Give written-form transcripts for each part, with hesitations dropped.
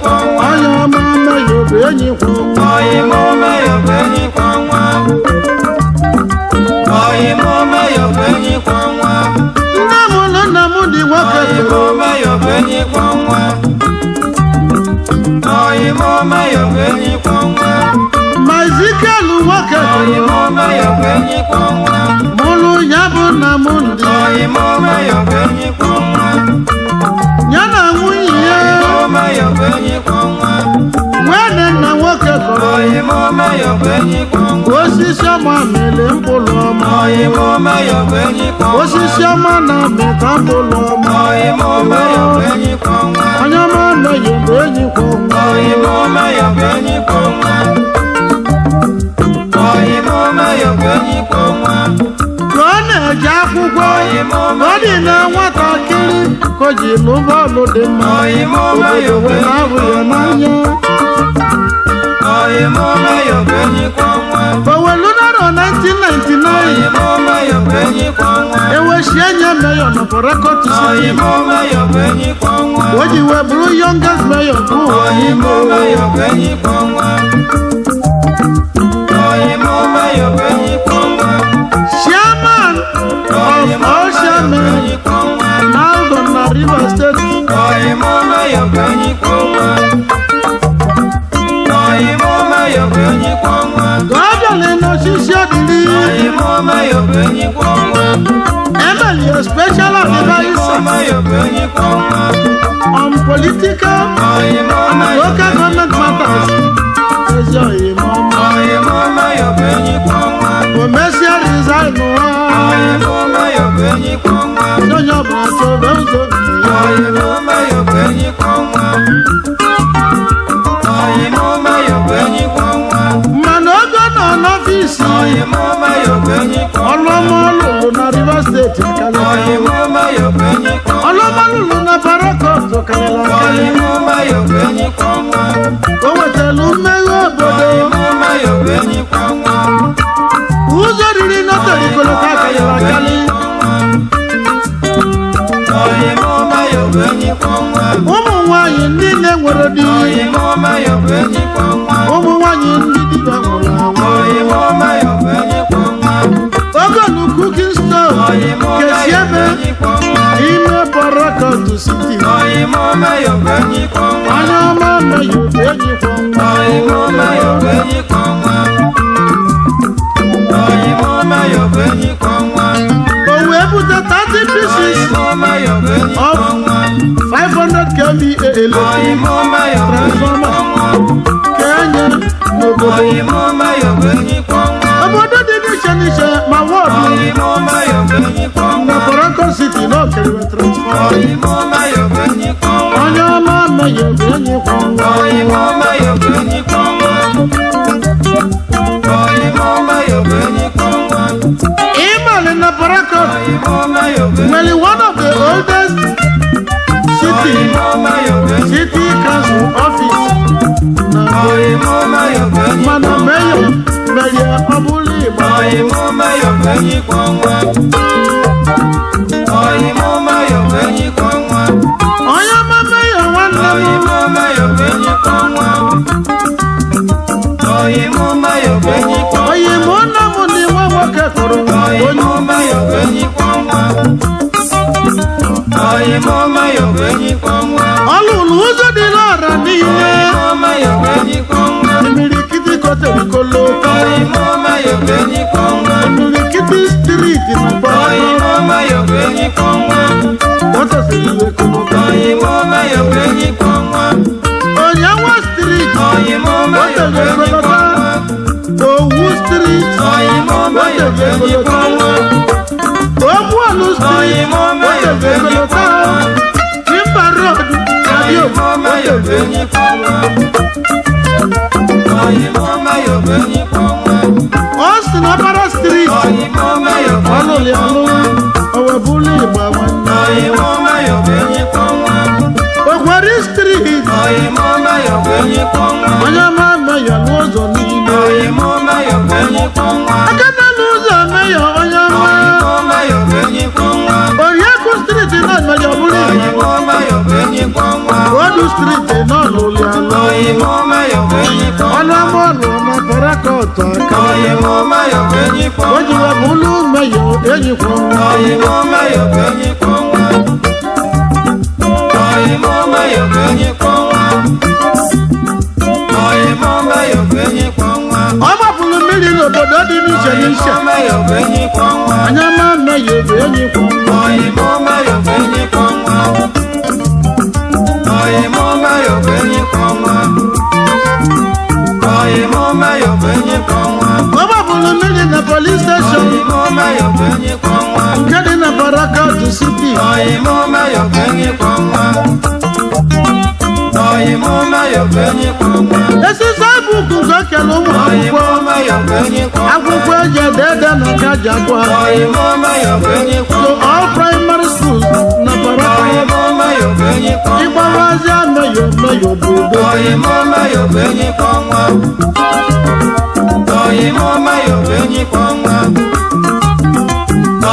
kwa onye ọma meyo bụ enyi kwa ọnwa oyi mo meyo benyi kwa nwa oyi mo meyo benyi kwa nwa nne m na nna m dị nwoke oyi mo meyo benyi kwa nwa oyi mo meyo benyi kwa nwa ma Ezikiel nwoke oyi mo meyo benyi kwa nwa mụrụ ya bụ nna m ndị oyi mo meyo benyi kwa nwa ya na nwunye ya mo meyo benyi kwa nwa nwene nna nwoke kọrọ oyi mo meyo benyi kwa nwa osisi ọma mele mkpụrụ ọma oyi mo meyo benyi kwa nwa osisi ọma na-amịta mkpụrụ ọma oyi mo meyo benyi kwa nwa onye ọma meyo bụ enyi kwa ọnwa oyi mo meyo benyi kwa nwa oyi mo meyo benyi kwa nwa ka ọ na-eji akwụkwọ ka ọ dị na nwatakịrị ka o ji lụ bọọlụ dị mma obodo wee na-ahụ ya n'anya oyi mo meyo benyi kwa nwa owelu narọ 1999 oyi mo meyo benyi kwa nwa ewechie nye meyo na Port oyi City mo meyo benyi kwa nwa o ji wee bụrụ youngest mayor bụ oyi mo meyo benyi kwa nwa oyi mo meyo benyi kwa nwa chairman oyi of mo all meyo chairmen benyi kwa nwa now na Rivers State oyi mo meyo benyi kwa nwa oyi mo meyo benyi kwa nwa gọvanọ n'osisi ọdịrị oyi mo meyo benyi kwa nwa emeli special adviser oyi mo meyo benyi kwa nwa on political oyi mo and meyo local government matters ezi oyimo oyi mo meyo benyi kwa nwa o mesia resign wa oyi mo meyo benyi kwa nwa onye ọbụla chọrọ ụzọ nke ya oyi mo meyo benyi kwa nwa oyi mo meyo benyi kwa nwa mana oge nọ n'ọfisi oyi mo meyo benyi kwa nwa ọlụọma ọlụlụ na Rivers State karịrị oyi mo meyo benyi kwa nwa ọlụọma ọlụlụ na Parakọt karịrị oyi akarị mo meyo benyi kwa nwa o nwetara mmeghe obodo oyi mo meyo benyi kwa nwa ụzọ riri nọtọrịkolota karịrị akarị oyi mo meyo benyi kwa nwa ụmụ nwanyị ndị na-enwere di oyi mo meyo benyi kwa nwa ụmụ nwanyị ndị dibịa nwụrụ anwụ oyi mo meyo benyi kwa nwa ogonu cooking stone oyi mo kesi meyo ebe benyi kwa nwa ime Port City oyi mo meyo benyi kwa nwa onye ọma meyo bụ enyi kwa nwa oyi mo meyo benyi kwa nwa oyi mo meyo benyi kwa nwa o wee bute 30 oyi pieces mo meyo benyi of kwa nwa 500 kVA oyi electric mo meyo benyi transformer kwa nwa ka enye n'obodo oyi mo meyo benyi kwa nwa obodo dị n'iche n'iche ma wọdụ oyi mo meyo benyi kwa na nwa Port City na okeriwe transformer oyi mo meyo benyi kwa nwa onye ọma meyo bụ enyi kwa nwa oyi mo meyo benyi kwa nwa oyi mo meyo benyi kwa nwa ịmalị na Port oyi mo meyo benyi nwere one of the oldest city oyi mo meyo benyi city council office na oyi mo meyo benyi mana meyo merie ọ bụrụ Igbo oyi mo meyo benyi kwa nwa oyi mo meyo benyi kwa nwa onye ọma meyo nwanne oyi m mo meyo benyi kwa nwa oyi mo meyo benyi kwa nwa oyi mụ nna m ndị nwa nwoke kụrụ oyi onye mo meyo benyi kwa nwa oyi mo meyo benyi kwa nwa ọlụlụ ụzọ dị n'ọra niile oyi mo meyo benyi kwa nwa imirikiti koterikolota oyi mo meyo benyi kwa nwa imirikiti striti na oyi mo meyo benyi kwa nwa kotosiriwekolota oyi mo meyo benyi kwa nwa onye nwa striti oyi mo meyo benyi kwa nwa owu striti oyi mo meyo benyi kwa nwa ogbuolu oyi striti mo meyo benyi kwa nwa timba road oyi mo meyo benyi kwa nwa oyi mo meyo benyi kwa nwa Austin Opera Street oyi mo meyo benyi ọlụlị kwa alụ nwa owebulu Igbo nwanne oyi mo meyo benyi kwa nwa Ogwari Street oyi mo meyo benyi kwa nwa onye ọma meyo n'ụzọ niile oyi mo meyo benyi kwa nwa aka na n'ụzọ meyo onye ọma oyi mo meyo benyi kwa nwa Oriakụ Street na meyo bụrụ oyi Igbo mo meyo benyi kwa nwa Odu Street nọ n'ụlị alụ oyimo mayo bụ enyi kwa ọnụ ọnwa amọlụ na parakọt aka oyimo mayo bụ enyi kwa o ji ọnwa wee bụlụ meyo enyikwa nwa oyimo mayo bụ enyi kwa ọnwa oyimo mayo bụ enyi kwa ọnwa oyimo mayo bụ enyi kwa ọnwa ọ gbapụrụ mmiri n'obodo dị n'iche n'iche oyimo mayo bụ enyi kwa ọnwa anya ma meyo bụ enyikwa nwa oyimo mayo bụ enyi kwa ọnwa oyimo mayo bụ enyi kwa ọnwa oyimo mayo bụ enyi kwa ọnwa ọ gbapụrụ mmiri na polis steshọn oyimo mayo bụ enyi kwa ọnwa nke dị na parakọt siti oyimo mayo bụ enyi kwa ọnwa oyimo mayo bụ enyi kwa ọnwa esisa bụkụ nke okele ụmụ akwụkwọ oyimo mayo bụ enyi kwa ọnwa akwụkwọ eji ede ede na nke aji agwa oyimo mayo bụ enyi kwa so ọnwa all primary schools na parakọt oyimo mayo bụ enyi kwa ọnwa ịgbawazi meyo meyo bụ udo oyimo mayo bụ enyi kwa ọnwa oyimo mayo bụ enyi kwa ọnwa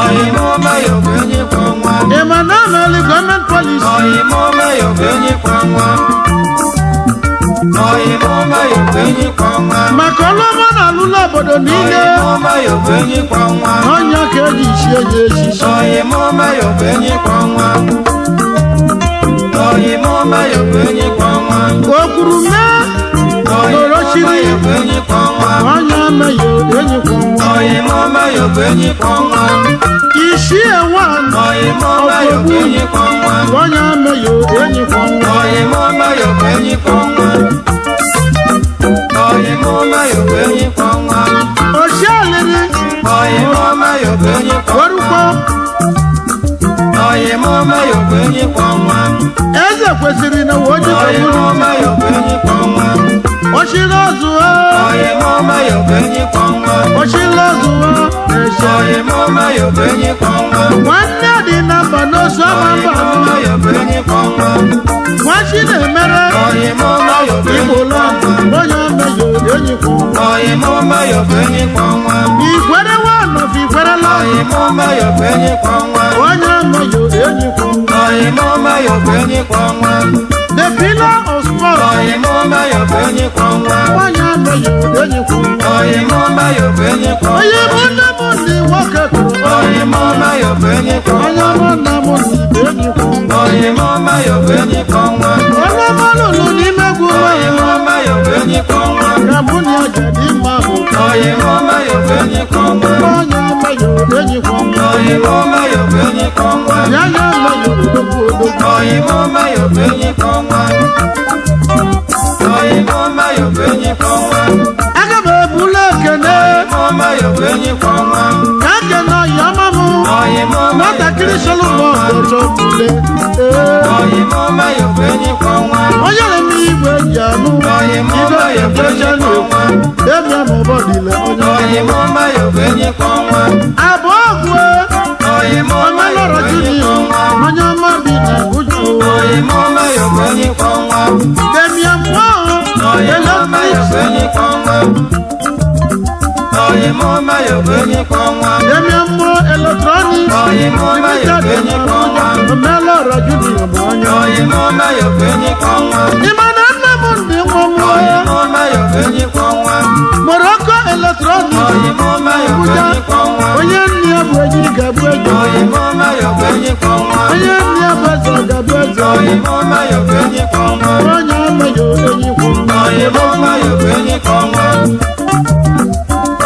oyimo mayo bụ enyi kwa ọnwa ịma na amali gọọmenti polisi oyimo mayo bụ enyi kwa ọnwa oyimo mayo bụ enyi kwa ọnwa maka ọlụọma na alụla obodo niile oyimo mayo bụ enyi kwa ọnwa ọnya ka eji chie ya echichi oyimo mayo bụ enyi kwa ọnwa oyimo mayo bụ enyi kwa ọnwa o kwuru mee oyimo orochiri mayo bụ enyi kwa ọnwa ọnya meyo enyikwa nwa oyimo mayo bụ enyi kwa ọnwa ichie nwan oyimo mayo bụ enyi kwa ọnwa ọnya meyo enyikwa nwa oyimo mayo bụ enyi kwa ọnwa oyimo mayo bụ enyi kwa ọnwa ochialiri oyimo mayo bụ enyi kwa ọnwa werukwa oyimo mayo bụ enyi kwa ọnwa eze kwesịrị na woji oyimo mayo bụ enyi kwa ọnwa ochiri ọzụ oyimo mayo bụ enyi kwa ọnwa ochiri ọzụ eche oyimo mayo bụ enyi kwa ọnwa nwanne dị na mba n'osu ama mba oyimo mayo bụ enyi kwa ọnwa nwachi na-emere oyimo mayo bụ enyi igbola kwa ọnwa onye meyo enyikwa nwa oyimo mayo bụ enyi kwa ọnwa ikwere nwanọfụ ikwerela oyimo mayo bụ enyi kwa ọnwa onye meyo enyikwa nwa oyimo mayo bụ enyi kwa ọnwa the pillar of sport oyimo mayo bụ enyi kwa ọnwa onye meyo enyikwa nwa oyimo mayo bụ enyi kwa onye ọnwa bụ nne m ndị nwoke kụrụ oyimo mayo bụ enyi kwa onye ọnwa bụ nna m ndị enyikwa nwa oyimo mayo bụ enyi kwa ọnwa onye malụlụ n'ime egwu oyimo mayo bụ enyi kwa ọnwa ka mụ na ya dị mma bụ oyimo mayo bụ enyi kwa ọnwa onye meyo enyikwa nwa oyimo mayo bụ enyi kwa ọnwa ya ya meyo odogwu odogwu oyimo mayo bụ enyi kwa ọnwa oyimo mayo bụ enyi kwa ọnwa aga m ebula ekene oyimo mayo bụ enyi kwa ọnwa ka ekene ọyọma m oyimo mayo bụ nwatakịrị enyi solo kwa m ọnwa ọgọchọ bule oyimo mayo bụ enyi kwa ọnwa onye na-eme igwe ji anụ oyimo ibe mayo bụ enyi ejecha kwa na-ekwu ọnwa demia ma ụbọdịle onye oyimo mayo bụ enyi kwa ọnwa abụ ọgwụ oyimo mayo omelọrọ bụ enyi juni kwa ọnwa onye ọma bi na uju oyimo mayo bụ enyi kwa ọnwa demia mmụọ oyimo mayo bụ eletrik enyi kwa ọnwa oyimo mayo bụ enyi kwa ọnwa demia mmụọ eletrọnik oyimo mayo bụ enyi kwa ọnwa omelọrọ juni bụ onye oyimo mayo bụ enyi kwa ọnwa ịma na nna m ndị nwa mmụọ oyimo mayo bụ enyi kwa ọnwa moroko eletrọnik oyimo mayo bụ enyi kwa ọnwa onye nne ya bụ enyi ga-abụ enyi oyimo mayo bụ enyi kwa ọnwa onye nne ya bụ eze ga-abụ eze oyimo mayo bụ enyi kwa ọnwa onye amaghị enyi kwụ oyimo mayo bụ enyi kwa ọnwa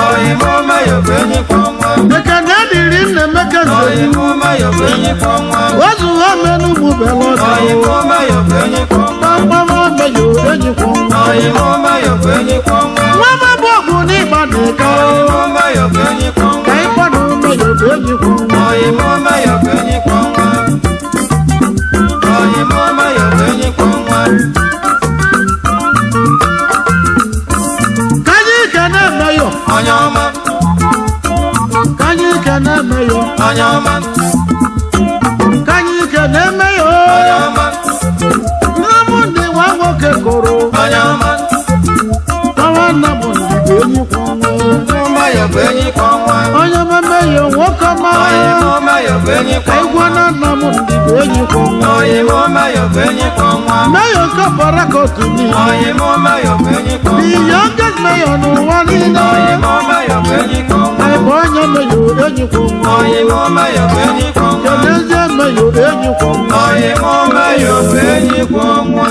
oyimo mayo bụ enyi kwa ọnwa dịka na ediri nna emeka nze oyimo mayo bụ enyi kwa ọnwa ozu ha menụ mụ belọta oyimo mayo bụ enyi kwa ọnwa gbamgbam amaghị enyi kwụ oyimo mayo bụ enyi kwa ọnwa nwa m bụ ọgwụ n'ịgba dịka oyimo mayo bụ enyi kwa ọnwa ka ịkpọ na umeyo bụ enyi kwụ oyimo mayo bụ enyi kwa ọnwa oyimo mayo bụ enyi kwa ọnwa ka anyị ike na-emeyo onye ọma ka anyị ike na-emeyo onye ọma ka anyị ike na-emeyo onye ọma nna m ndị nwa nwoke kụrụ onye ọma ọnwa nna m ndị bụ enyi kwụ oyimo mayo bụ enyi kwa ọnwa onye memeyo nwoke ọma oyimo mayo bụ enyi kwa ka ịgwa ọnwa na nna m ndị bụ enyi enyi kwa ọnwa oyimo mayo enyi kwa ọnwa mayor nke Port-Harcourt niile oyimo mayo enyi kwa the ọnwa youngest mayor n'ụwa niile oyimo mayo enyi kwa ọnwa anyị bụ onye mayor enyi kwa ọnwa oyimo mayo enyi kwa ọnwa kenezie mayor enyi kwa ọnwa oyimo mayo enyi kwa ọnwa